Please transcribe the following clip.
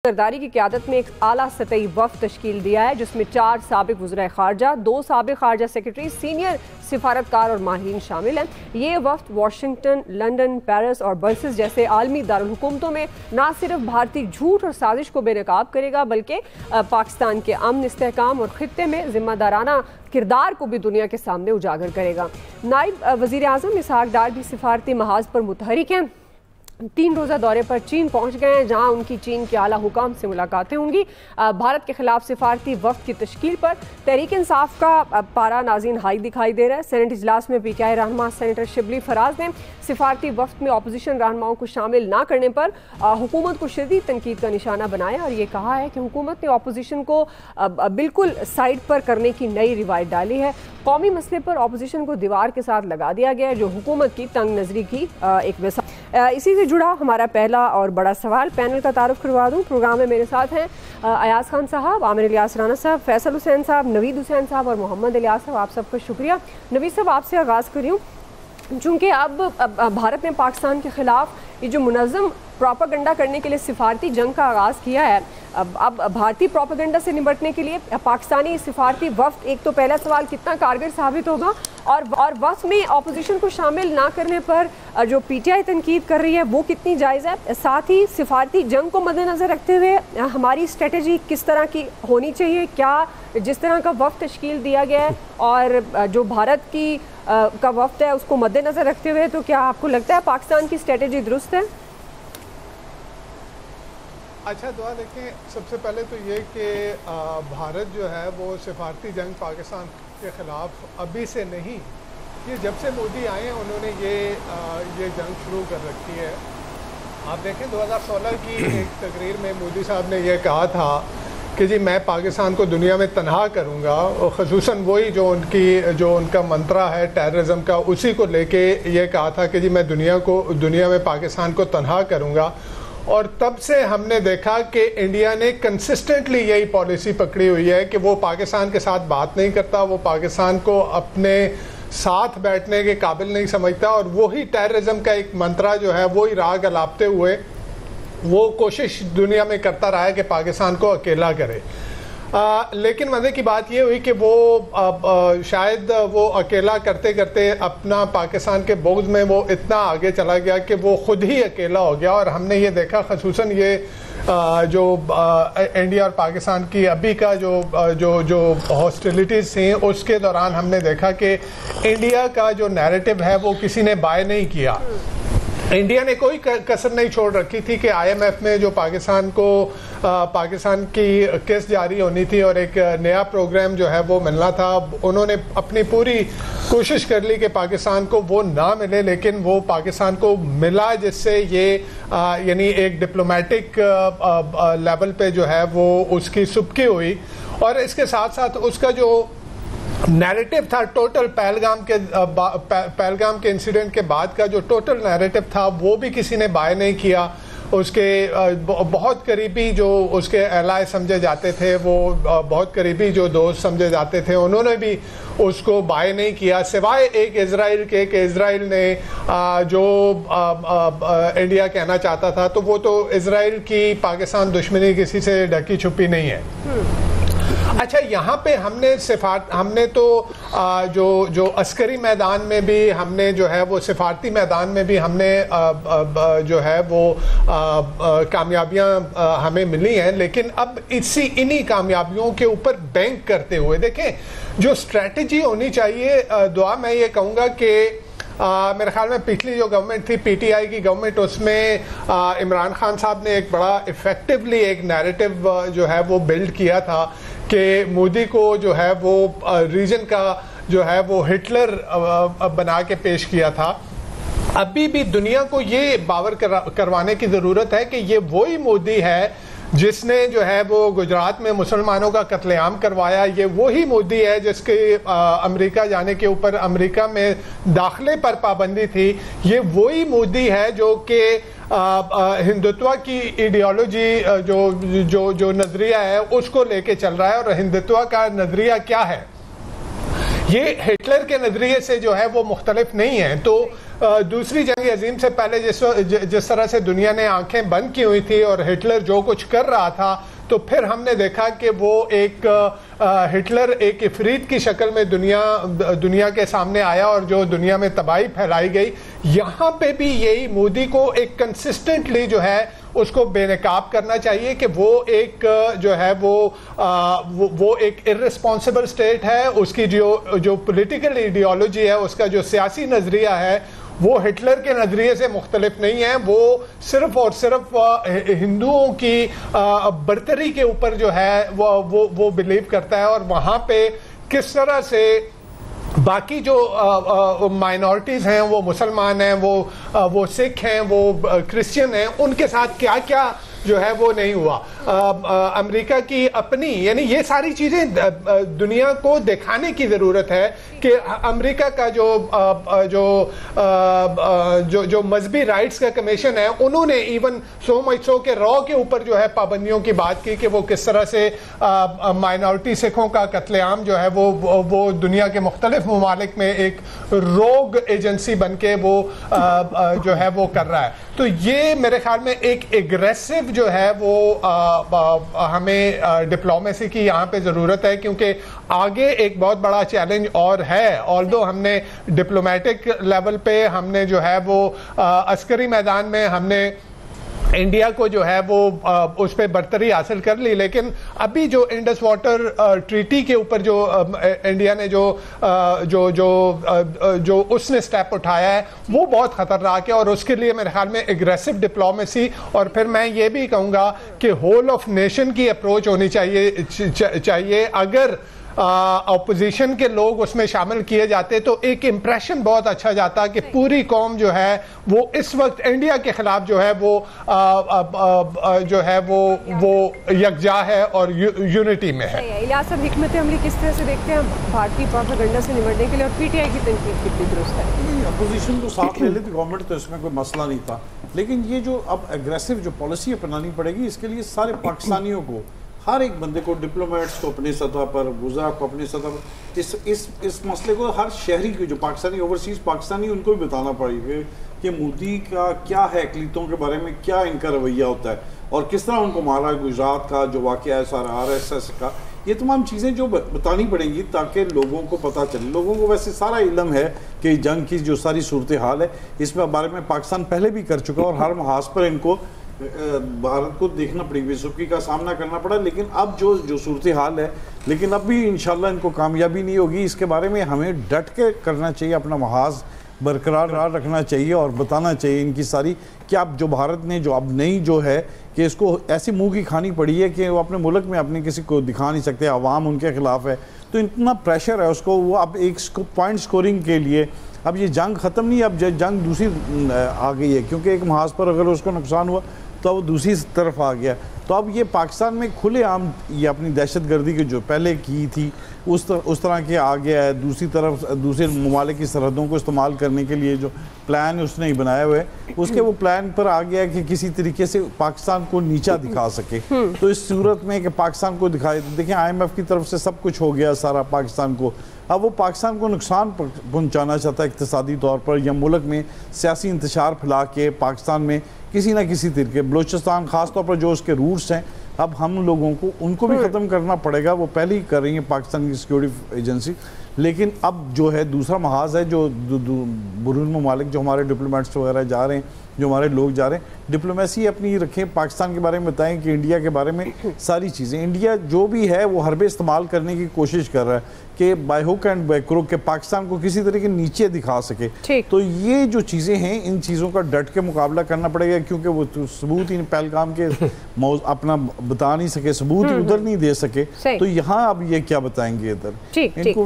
जरदारी की क़यादत में एक आला सतही वफ़द तश्कील दिया है जिसमें 4 साबिक़ वज़ीर ख़ारजा, 2 साबिक़ ख़ारजा सेक्रेटरी, सीनियर सिफारतकार और माहिरीन शामिल हैं। ये वफ़द वाशिंगटन, लंदन, पेरिस और ब्रसेल्स जैसे आलमी दारुलहुकूमतों में न सिर्फ भारतीय झूठ और साजिश को बेनकाब करेगा बल्कि पाकिस्तान के अमन, इस्तेहकाम और ख़ित्ते में ज़िम्मेदाराना किरदार को भी दुनिया के सामने उजागर करेगा। नायब वज़ीर आज़म इसहाक डार भी सिफारती महाज पर मुतहरिक हैं। 3 रोज़ा दौरे पर चीन पहुंच गए हैं जहां उनकी चीन के आला हुकाम से मुलाकातें होंगी। भारत के खिलाफ सिफारती वफ़द की तश्कील पर तहरीक इंसाफ का पारा नाज़रीन हाई दिखाई दे रहा है। सेनेट इजलास में PTI रहनुमा सेनेटर शिबली फराज ने सिफारती वफ़द में अपोजिशन रहनुमाओं को शामिल ना करने पर हुकूमत को शदीद तनकीद का निशाना बनाया और ये कहा है कि हुकूमत ने अपोजिशन को बिल्कुल साइड पर करने की नई रिवायत डाली है। कौमी मसले पर अपोजिशन को दीवार के साथ लगा दिया गया है जो हुकूमत की तंग नज़री की एक मिसाल। इसी से जुड़ा हमारा पहला और बड़ा सवाल, पैनल का तारुफ करवा दूँ। प्रोग्राम में मेरे साथ हैं अयाज खान साहब, आमिर इलियास राना साहब, फैसल हुसैन साहब, नवीद हुसैन साहब और मोहम्मद इलियास साहब। आप सबका शुक्रिया। नवीद साहब, आपसे आगाज़ करी हूँ। चूँकि अब भारत ने पाकिस्तान के ख़िलाफ़ ये जो मुनज़्ज़म प्रोपेगेंडा करने के लिए सिफारती जंग का आगाज़ किया है, अब भारतीय प्रोपेगेंडा से निपटने के लिए पाकिस्तानी सिफारती वफ़द, एक तो पहला सवाल कितना कारगर साबित होगा और वफ़द में अपोजिशन को शामिल ना करने पर जो PTI तनकीद कर रही है वो कितनी जायज़ है। साथ ही सिफारती जंग को मद्देनज़र रखते हुए हमारी स्ट्रेटजी किस तरह की होनी चाहिए, क्या जिस तरह का वफ़द तश्कील दिया गया है और जो भारत की का वफ़द है उसको मद्देनज़र रखते हुए, तो क्या आपको लगता है पाकिस्तान की स्ट्रेटजी दुरुस्त है? अच्छा दुआ देखें, सबसे पहले तो ये कि भारत जो है वो सिफारती जंग पाकिस्तान के ख़िलाफ़ अभी से नहीं, ये जब से मोदी आए हैं उन्होंने ये जंग शुरू कर रखी है। आप देखें 2016 की एक तकरीर में मोदी साहब ने यह कहा था कि जी मैं पाकिस्तान को दुनिया में तनहा करूँगा, और ख़ुसूसन वही जो उनका मंत्रा है टेररिज्म का, उसी को लेके ये कहा था कि जी मैं दुनिया में पाकिस्तान को तनहा करूँगा। और तब से हमने देखा कि इंडिया ने कंसिस्टेंटली यही पॉलिसी पकड़ी हुई है कि वो पाकिस्तान के साथ बात नहीं करता, वो पाकिस्तान को अपने साथ बैठने के काबिल नहीं समझता, और वही टेररिज्म का एक मंत्रा जो है वही राग अलापते हुए वो कोशिश दुनिया में करता रहा है कि पाकिस्तान को अकेला करे। लेकिन मज़े की बात ये हुई कि वो शायद वो अकेला करते करते अपना पाकिस्तान के बोझ में वो इतना आगे चला गया कि वो ख़ुद ही अकेला हो गया। और हमने ये देखा ख़ुसूसन ये जो इंडिया और पाकिस्तान की अभी का जो हॉस्टिलिटीज़ थी उसके दौरान हमने देखा कि इंडिया का जो नैरेटिव है वो किसी ने बाय नहीं किया। इंडिया ने कोई कसर नहीं छोड़ रखी थी कि IMF में जो पाकिस्तान की किस्त जारी होनी थी और एक नया प्रोग्राम जो है वो मिलना था, उन्होंने अपनी पूरी कोशिश कर ली कि पाकिस्तान को वो ना मिले, लेकिन वो पाकिस्तान को मिला, जिससे ये यानी एक डिप्लोमेटिक लेवल पे जो है वो उसकी सुबकी हुई। और इसके साथ साथ उसका जो नैरेटिव था टोटल पहलगाम के इंसिडेंट के बाद का जो टोटल नैरेटिव था वो भी किसी ने बाय नहीं किया। उसके बहुत करीबी जो उसके एलाय समझे जाते थे, वो बहुत करीबी जो दोस्त समझे जाते थे, उन्होंने भी उसको बाय नहीं किया, सिवाय एक इजराइल के कि इजराइल ने जो इंडिया कहना चाहता था, तो वो तो इजराइल की पाकिस्तान दुश्मनी किसी से ढकी छुपी नहीं है। अच्छा, यहाँ पे हमने तो जो अस्करी मैदान में भी हमने जो है वो सिफारती मैदान में भी हमने जो है वो कामयाबियाँ हमें मिली हैं, लेकिन अब इन्हीं कामयाबियों के ऊपर बैंक करते हुए देखें जो स्ट्रेटजी होनी चाहिए। दुआ मैं ये कहूँगा कि मेरे ख्याल में पिछली जो गवर्नमेंट थी PTI की गवर्नमेंट, उसमें इमरान खान साहब ने एक बड़ा इफेक्टिवली एक नैरेटिव जो है वो बिल्ड किया था कि मोदी को जो है वो रीजन का जो है वो हिटलर बना के पेश किया था। अभी भी दुनिया को ये बावर करवाने की ज़रूरत है कि ये वही मोदी है जिसने जो है वो गुजरात में मुसलमानों का कत्लेआम करवाया, ये वही मोदी है जिसके अमेरिका जाने के ऊपर अमेरिका में दाखिले पर पाबंदी थी, ये वही मोदी है जो कि हिंदुत्व की आइडियोलॉजी जो नज़रिया है उसको लेके चल रहा है। और हिंदुत्व का नज़रिया क्या है, ये हिटलर के नज़रिए से जो है वो मुख्तलिफ नहीं है। तो दूसरी जंग अजीम से पहले जिस तरह से दुनिया ने आंखें बंद की हुई थी और हिटलर जो कुछ कर रहा था, तो फिर हमने देखा कि वो एक हिटलर एक इफरीत की शक्ल में दुनिया के सामने आया और जो दुनिया में तबाही फैलाई गई। यहाँ पे भी यही मोदी को एक कंसिस्टेंटली जो है उसको बेनकाब करना चाहिए कि वो एक जो है वो एक इर्रिस्पॉन्सिबल स्टेट है। उसकी जो पॉलिटिकल आइडियोलॉजी है, उसका जो सियासी नजरिया है, वो हिटलर के नजरिए से मुख्तलिफ नहीं है। वो सिर्फ और सिर्फ हिंदुओं की बर्तरी के ऊपर जो है वो बिलीव करता है, और वहां पे किस तरह से बाकी जो माइनॉरिटीज हैं, वो मुसलमान हैं, वो सिख हैं, वो क्रिश्चियन हैं, उनके साथ क्या क्या जो है वो नहीं हुआ। अमेरिका की अपनी, यानी ये सारी चीजें दुनिया को दिखाने की जरूरत है कि अमेरिका का जो मजहबी राइट्स का कमीशन है, उन्होंने इवन सो मच सो के रॉ के ऊपर जो है पाबंदियों की बात की कि वो किस तरह से माइनॉरिटी सिखों का कत्लेआम जो है वो दुनिया के मुख्तलिफ ममालिक में एक रोग एजेंसी बन के वो जो है वो कर रहा है। तो ये मेरे ख्याल में एक एग्रेसिव जो है वो हमें डिप्लोमेसी की यहाँ पे ज़रूरत है, क्योंकि आगे एक बहुत बड़ा चैलेंज और है। ऑल्दो हमने डिप्लोमेटिक लेवल पे हमने जो है वो अस्करी मैदान में हमने इंडिया को जो है वो उस पर बर्तरी हासिल कर ली, लेकिन अभी जो इंडस वाटर ट्रीटी के ऊपर जो इंडिया ने जो उसने स्टेप उठाया है वो बहुत खतरनाक है। और उसके लिए मेरे ख्याल में एग्रेसिव डिप्लोमेसी, और फिर मैं ये भी कहूँगा कि होल ऑफ नेशन की अप्रोच होनी चाहिए। अगर ऑपोजिशन के लोग उसमें शामिल किए जाते तो एक इंप्रेशन बहुत अच्छा जाता कि पूरी कौम जो है वो इस वक्त इंडिया के खिलाफ जो है वो जो है वो यकजा है और यूनिटी में है। इलियास साहब, हिकमत अमली किस तरह से देखते हैं भारतीय प्रोपेगेंडा से निपटने के लिए, और पीटीआई की तनकीद कितनी दुरुस्त है? अपोजिशन को साथ ले लेती गवर्नमेंट, तो इसमें कोई मसला नहीं था, लेकिन ये जो अब एग्रेसिव जो पॉलिसी अपनानी पड़ेगी, इसके लिए सारे पाकिस्तानियों को, हर एक बंदे को, डिप्लोमेट्स को अपनी सतह पर, वुज़रा को अपनी सतह पर इस मसले को हर शहरी की जो पाकिस्तानी, ओवरसीज़ पाकिस्तानी, उनको भी बताना पड़ेगा कि मोदी का क्या है, अक़लीतों के बारे में क्या इनका रवैया होता है और किस तरह उनको मारा। गुजरात का जो वाक़या है सारा, RSS का, ये तमाम चीज़ें जो बतानी पड़ेंगी ताकि लोगों को पता चले। लोगों को वैसे सारा इल्म है कि जंग की जो सारी सूरत हाल है, इसमें बारे में पाकिस्तान पहले भी कर चुका और हर महाज पर इनको भारत को देखना पड़ी, बेसुखी का सामना करना पड़ा। लेकिन अब जो सूरत हाल है, लेकिन अब भी इंशाल्लाह इनको कामयाबी नहीं होगी। इसके बारे में हमें डट के करना चाहिए, अपना महाज बरकरार रखना चाहिए और बताना चाहिए इनकी सारी कि अब जो भारत ने जो अब नई जो है कि इसको ऐसी मुंह की खानी पड़ी है कि वो अपने मुल्क में अपने किसी को दिखा नहीं सकते, अवाम उनके खिलाफ है, तो इतना प्रेशर है उसको, वो अब एक पॉइंट स्कोरिंग के लिए अब ये जंग ख़त्म नहीं, अब जंग दूसरी आ गई है, क्योंकि एक महाज पर अगर उसको नुकसान हुआ तो वो दूसरी तरफ आ गया। तो अब ये पाकिस्तान में खुलेआम ये अपनी दहशतगर्दी की जो पहले की थी उस तरह के आ गया है। दूसरी तरफ दूसरे ममालिक की सरहदों को इस्तेमाल करने के लिए जो प्लान उसने ही बनाया हुआ है, उसके वो प्लान पर आ गया कि किसी तरीके से पाकिस्तान को नीचा दिखा सके। तो इस सूरत में कि पाकिस्तान को दिखाए, देखें IMF की तरफ से सब कुछ हो गया सारा पाकिस्तान को, अब वो पाकिस्तान को नुकसान पहुँचाना चाहता है इक़्तिसादी तौर पर, या मुल्क में सियासी इंतशार फैला के पाकिस्तान में किसी ना किसी तरीके, बलूचिस्तान ख़ास तौर पर जो उसके रूट्स हैं, अब हम लोगों को उनको भी ख़त्म करना पड़ेगा। वो पहले ही कर रही है पाकिस्तान की सिक्योरिटी एजेंसी, लेकिन अब जो है दूसरा महाज है जो बुरून ममालिक जो हमारे डिप्लोमेट्स वगैरह जा रहे हैं, जो हमारे लोग जा रहे हैं, डिप्लोमेसी अपनी रखें, पाकिस्तान के बारे में बताएं कि इंडिया के बारे में सारी चीज़ें, इंडिया जो भी है वो हरबे इस्तेमाल करने की कोशिश कर रहा है कि by hook and by crook के पाकिस्तान को किसी तरह के नीचे दिखा सके। तो ये जो चीज़ें हैं, इन चीज़ों का डट के मुकाबला करना पड़ेगा, क्योंकि वो तो सबूत ही पहलगाम के अपना बता नहीं सके, सबूत ही उधर नहीं दे सके, तो यहाँ अब ये क्या बताएंगे इधर इनको।